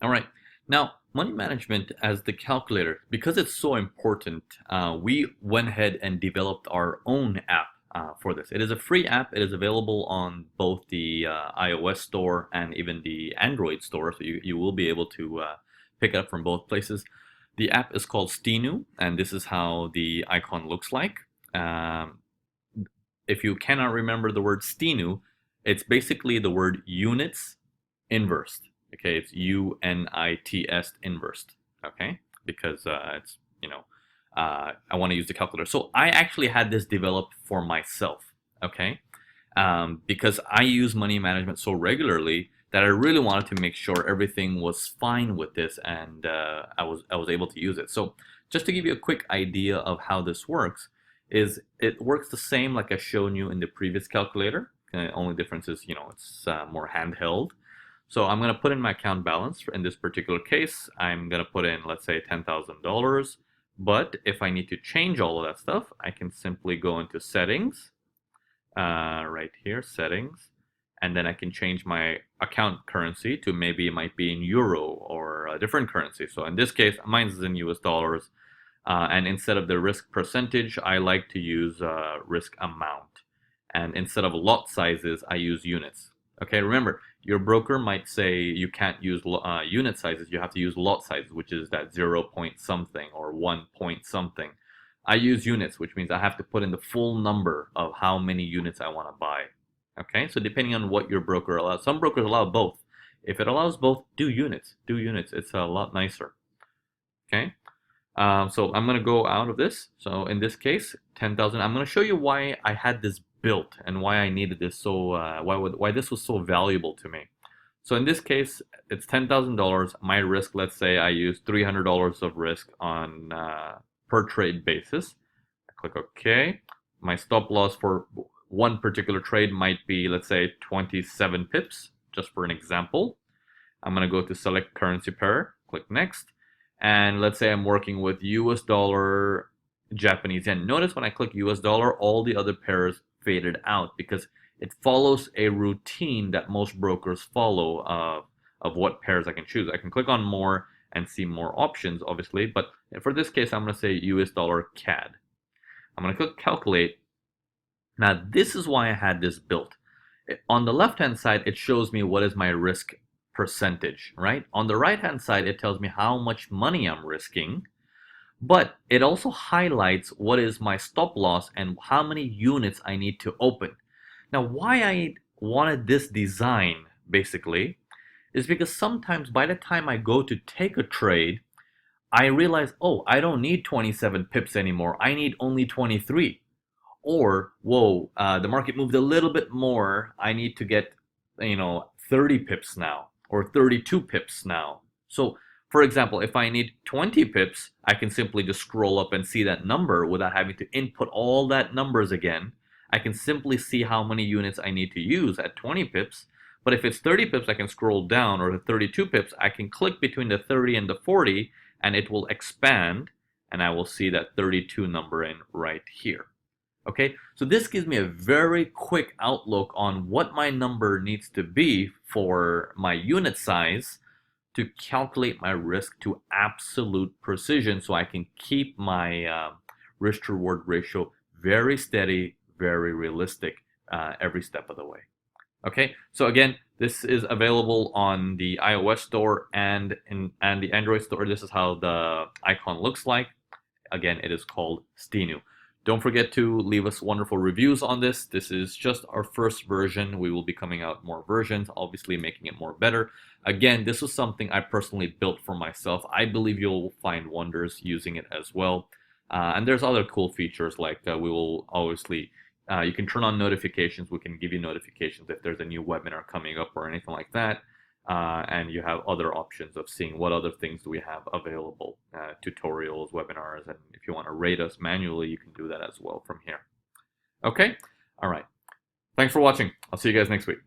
All right. Now, money management as the calculator, because it's so important, we went ahead and developed our own app for this. It is a free app. It is available on both the iOS store and even the Android store, so you will be able to pick it up from both places. The app is called Stinu, and this is how the icon looks like. Um, if you cannot remember the word Stinu, it's basically the word units inversed. Okay, it's UNITS inversed. Okay, because it's I want to use the calculator. So I actually had this developed for myself. Okay, because I use money management so regularly that I really wanted to make sure everything was fine with this, and I was able to use it. So just to give you a quick idea of how this works, is it works the same like I've shown you in the previous calculator. Only difference is it's more handheld. So I'm going to put in my account balance. In this particular case, I'm going to put in, let's say, $10,000. But if I need to change all of that stuff, I can simply go into settings, right here, settings, and then I can change my account currency to maybe it might be in euro or a different currency. So in this case, mine is in US dollars. And instead of the risk percentage, I like to use risk amount. And instead of lot sizes, I use units. Okay, remember, your broker might say you can't use unit sizes, you have to use lot sizes, which is that 0 point something or 1 point something. I use units, which means I have to put in the full number of how many units I want to buy. Okay, so depending on what your broker allows, some brokers allow both. If it allows both, do units. Do units. It's a lot nicer. Okay, so I'm going to go out of this. So in this case, 10,000. I'm going to show you why I had this built and why I needed this so why this was so valuable to me. So in this case, it's $10,000. My risk, let's say I use $300 of risk on per trade basis. I click OK. My stop loss for one particular trade might be, let's say, 27 pips, just for an example. I'm going to go to select currency pair, click next, and let's say I'm working with US dollar, Japanese yen. Notice when I click US dollar, all the other pairs faded out because it follows a routine that most brokers follow of what pairs I can choose. I can click on more and see more options, obviously, but for this case, I'm going to say US dollar CAD. I'm going to click calculate. Now, this is why I had this built. On the left-hand side, it shows me what is my risk percentage, right? On the right-hand side, it tells me how much money I'm risking. But it also highlights what is my stop loss and how many units I need to open. Now, why I wanted this design, basically, is because sometimes by the time I go to take a trade, I realize, oh, I don't need 27 pips anymore. I need only 23. Or, whoa, the market moved a little bit more. I need to get, 30 pips now or 32 pips now. So, for example, if I need 20 pips, I can simply just scroll up and see that number without having to input all that numbers again. I can simply see how many units I need to use at 20 pips. But if it's 30 pips, I can scroll down, or the 32 pips, I can click between the 30 and the 40, and it will expand, and I will see that 32 number in right here. Okay, so this gives me a very quick outlook on what my number needs to be for my unit size to calculate my risk to absolute precision so I can keep my risk to reward ratio very steady, very realistic every step of the way. Okay, so again, this is available on the iOS store and the Android store. This is how the icon looks like. Again, it is called Stinu. Don't forget to leave us wonderful reviews on this. This is just our first version. We will be coming out more versions, obviously making it more better. Again, this was something I personally built for myself. I believe you'll find wonders using it as well. And there's other cool features like we will obviously, you can turn on notifications. We can give you notifications if there's a new webinar coming up or anything like that. And you have other options of seeing what other things do we have available, tutorials, webinars, and if you want to rate us manually, you can do that as well from here. Okay? All right. Thanks for watching. I'll see you guys next week.